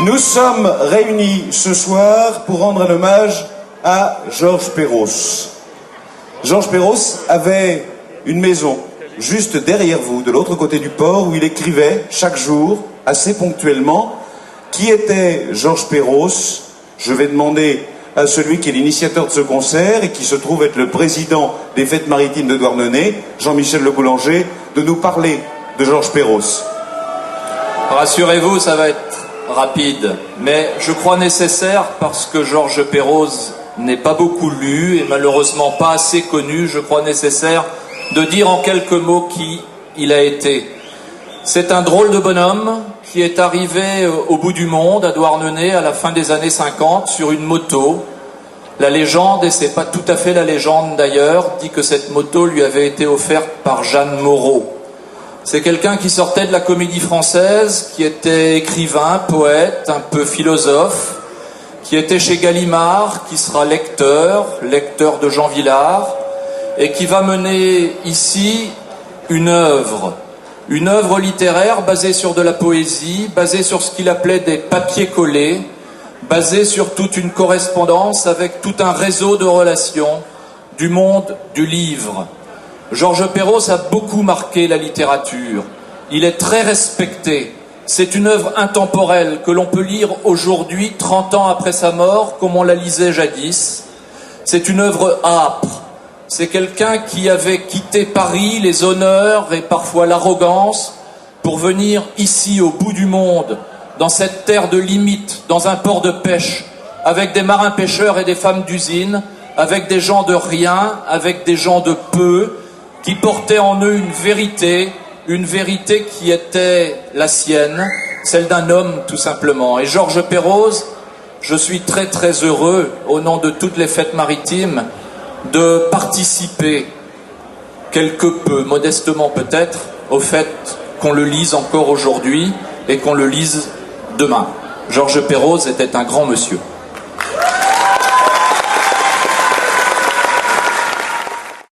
Nous sommes réunis ce soir pour rendre un hommage à Georges Perros. Georges Perros avait une maison juste derrière vous, de l'autre côté du port, où il écrivait chaque jour, assez ponctuellement. Qui était Georges Perros? Je vais demander à celui qui est l'initiateur de ce concert et qui se trouve être le président des Fêtes Maritimes de Douarnenez, Jean-Michel Le Boulanger, de nous parler de Georges Perros. Rassurez-vous, ça va être rapide, mais je crois nécessaire parce que Georges Perros n'est pas beaucoup lu et malheureusement pas assez connu. Je crois nécessaire de dire en quelques mots qui il a été. C'est un drôle de bonhomme qui est arrivé au bout du monde, à Douarnenez, à la fin des années 50, sur une moto. La légende, et c'est pas tout à fait la légende d'ailleurs, dit que cette moto lui avait été offerte par Jeanne Moreau. C'est quelqu'un qui sortait de la Comédie Française, qui était écrivain, poète, un peu philosophe, qui était chez Gallimard, qui sera lecteur de Jean Vilar, et qui va mener ici une œuvre littéraire basée sur de la poésie, basée sur ce qu'il appelait des papiers collés, basée sur toute une correspondance avec tout un réseau de relations du monde du livre. Georges Perros a beaucoup marqué la littérature. Il est très respecté. C'est une œuvre intemporelle que l'on peut lire aujourd'hui, 30 ans après sa mort, comme on la lisait jadis. C'est une œuvre âpre. C'est quelqu'un qui avait quitté Paris, les honneurs et parfois l'arrogance, pour venir ici, au bout du monde, dans cette terre de limite, dans un port de pêche, avec des marins pêcheurs et des femmes d'usine, avec des gens de rien, avec des gens de peu, qui portaient en eux une vérité qui était la sienne, celle d'un homme tout simplement. Et Georges Perros, je suis très très heureux, au nom de toutes les fêtes maritimes, de participer quelque peu, modestement peut-être, au fait qu'on le lise encore aujourd'hui et qu'on le lise demain. Georges Perros était un grand monsieur.